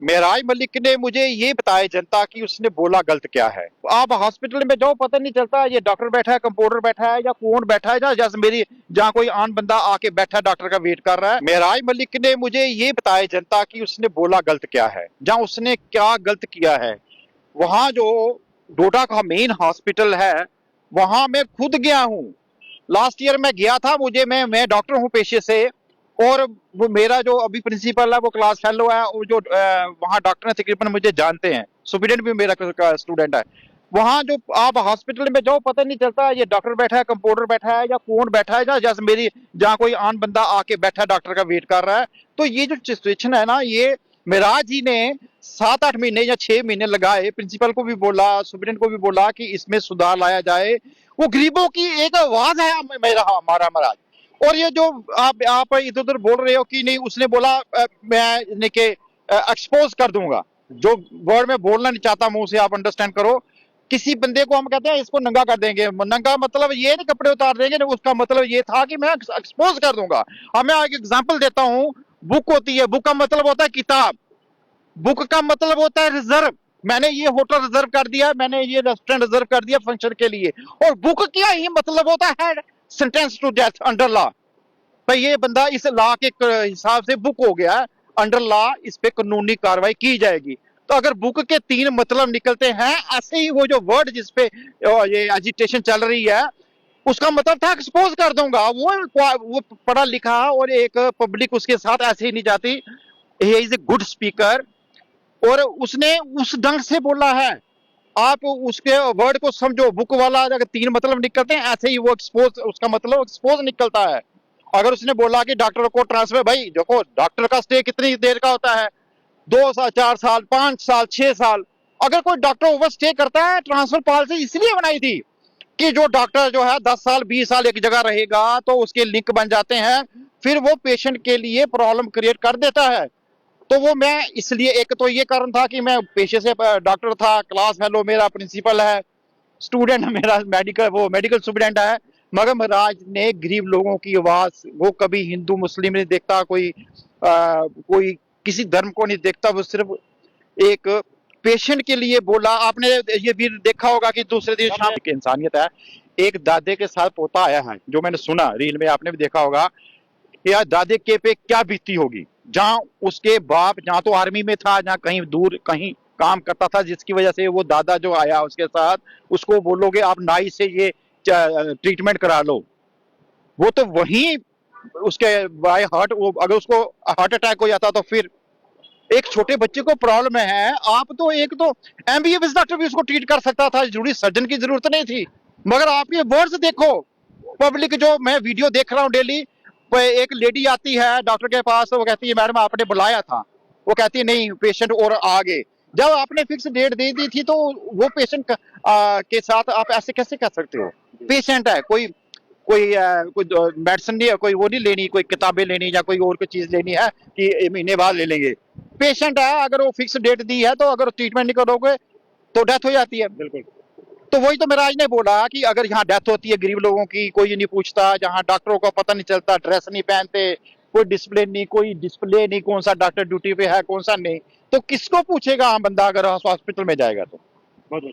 मेराज मलिक ने मुझे ये बताया जनता कि उसने बोला गलत क्या है। आप हॉस्पिटल में जाओ, पता नहीं चलता ये डॉक्टर बैठा है, कंपाउंडर बैठा है या कौन बैठा है ना, जैसे मेरी जहाँ कोई आन बंदा आके बैठा है डॉक्टर का वेट कर रहा है। मेराज मलिक ने मुझे ये बताया जनता कि उसने बोला गलत क्या है, जहाँ उसने क्या गलत किया है। वहां जो डोडा का मेन हॉस्पिटल है वहां मैं खुद गया हूँ। लास्ट ईयर मैं गया था, मुझे मैं डॉक्टर हूँ पेशे से, और वो मेरा जो अभी प्रिंसिपल है वो क्लास फेलो है, वो जो वहाँ डॉक्टर है तकरीबन मुझे जानते हैं, सुप्रीडेंट भी मेरा स्टूडेंट है। वहाँ जो आप हॉस्पिटल में जाओ, पता नहीं चलता ये डॉक्टर बैठा है, कंपाउंडर बैठा है या कौन बैठा है ना, जैसे मेरी जहाँ कोई आन बंदा आके बैठा है डॉक्टर का वेट कर रहा है। तो ये जो सिचुएशन है ना, ये मेराज जी ने 7-8 महीने या 6 महीने लगाए, प्रिंसिपल को भी बोला, सुप्रीडेंट को भी बोला कि इसमें सुधार लाया जाए। वो गरीबों की एक आवाज है मेरा हमारा महाराज। और ये जो आप इधर उधर बोल रहे हो कि नहीं, उसने बोला मैं के एक्सपोज कर दूंगा, जो वर्ड में बोलना नहीं चाहता मुंह से, आप अंडरस्टैंड करो। किसी बंदे को हम कहते हैं इसको नंगा कर देंगे, नंगा मतलब ये नहीं कपड़े उतार देंगे, उसका मतलब ये था कि मैं एक्सपोज कर दूंगा। अब मैं एक एग्जांपल देता हूँ। बुक होती है, बुक का मतलब होता है किताब, बुक का मतलब होता है रिजर्व। मैंने ये होटल रिजर्व कर दिया, मैंने ये रेस्टोरेंट रिजर्व कर दिया फंक्शन के लिए, और बुक क्या ही मतलब होता है sentence to death under law. तो ये बंदा इस लॉ के हिसाब से बुक हो गया, अंडर लॉ इस पे कानूनी कार्रवाई की जाएगी। तो अगर बुक के 3 मतलब निकलते हैं, ऐसे ही वो जो वर्ड जिसपे ये एजिटेशन चल रही है, उसका मतलब था एक्सपोज कर दूंगा। वो पढ़ा लिखा और एक पब्लिक उसके साथ ऐसे ही नहीं जाती। He is a good speaker, और उसने उस ढंग से बोला है। आप उसके वर्ड को समझो, बुक वाला अगर 3 मतलब निकलते हैं, ऐसे ही वो एक्सपोज, उसका मतलब एक्सपोज निकलता है। अगर उसने बोला कि डॉक्टर को ट्रांसफर, भाई देखो डॉक्टर का स्टे कितनी देर का होता है, 2 साल, 4 साल, 5 साल, 6 साल। अगर कोई डॉक्टर ओवर स्टे करता है, ट्रांसफर पॉलिसी इसलिए बनाई थी कि जो डॉक्टर जो है 10 साल 20 साल एक जगह रहेगा तो उसके लिंक बन जाते हैं, फिर वो पेशेंट के लिए प्रॉब्लम क्रिएट कर देता है। तो वो मैं इसलिए, एक तो ये कारण था कि मैं पेशे से डॉक्टर था, क्लास फेलो मेरा प्रिंसिपल है, स्टूडेंट मेरा मेडिकल स्टूडेंट है। मगर महाराज ने गरीब लोगों की आवाज, वो कभी हिंदू मुस्लिम नहीं देखता, कोई किसी धर्म को नहीं देखता, वो सिर्फ एक पेशेंट के लिए बोला। आपने ये भी देखा होगा कि दूसरे दिन शाम की इंसानियत है। एक दादे के साथ पोता आया है, जो मैंने सुना रील में, आपने भी देखा होगा, या दादे के पे क्या बीती होगी, जहां उसके बाप जहां तो आर्मी में था, जहां कहीं दूर कहीं काम करता था, जिसकी वजह से वो दादा जो आया उसके साथ, उसको बोलोगे आप नाई से ये ट्रीटमेंट करा लो, वो तो वहीं उसके बाय हार्ट, वो अगर उसको हार्ट अटैक हो जाता तो फिर एक छोटे बच्चे को प्रॉब्लम है। आप तो एक तो एमबीबीएस डॉक्टर भी उसको ट्रीट कर सकता था, जरूरी सर्जन की जरूरत नहीं थी। मगर आप ये वर्ड्स देखो, पब्लिक जो मैं वीडियो देख रहा हूँ डेली, एक लेडी आती है डॉक्टर के पास, वो कहती है मैडम आपने बुलाया था, वो कहती है नहीं पेशेंट और आगे। जब आपने फिक्स डेट दे दी थी तो वो पेशेंट के साथ आप ऐसे कैसे कर सकते हो। पेशेंट है, कोई कोई मेडिसिन नहीं है, कोई वो नहीं लेनी, कोई किताबें लेनी या कोई और कोई चीज लेनी है कि महीने बाद ले लेंगे। पेशेंट है, अगर वो फिक्स डेट दी है तो अगर ट्रीटमेंट नहीं करोगे तो डेथ हो जाती है। बिल्कुल। तो वही तो मेराज ने बोला कि अगर यहाँ डेथ होती है गरीब लोगों की, कोई नहीं पूछता, जहाँ डॉक्टरों को पता नहीं चलता, ड्रेस नहीं पहनते, कोई डिस्प्ले नहीं कौन सा डॉक्टर ड्यूटी पे है कौन सा नहीं, तो किसको पूछेगा आम बंदा अगर हॉस्पिटल में जाएगा तो। बहुत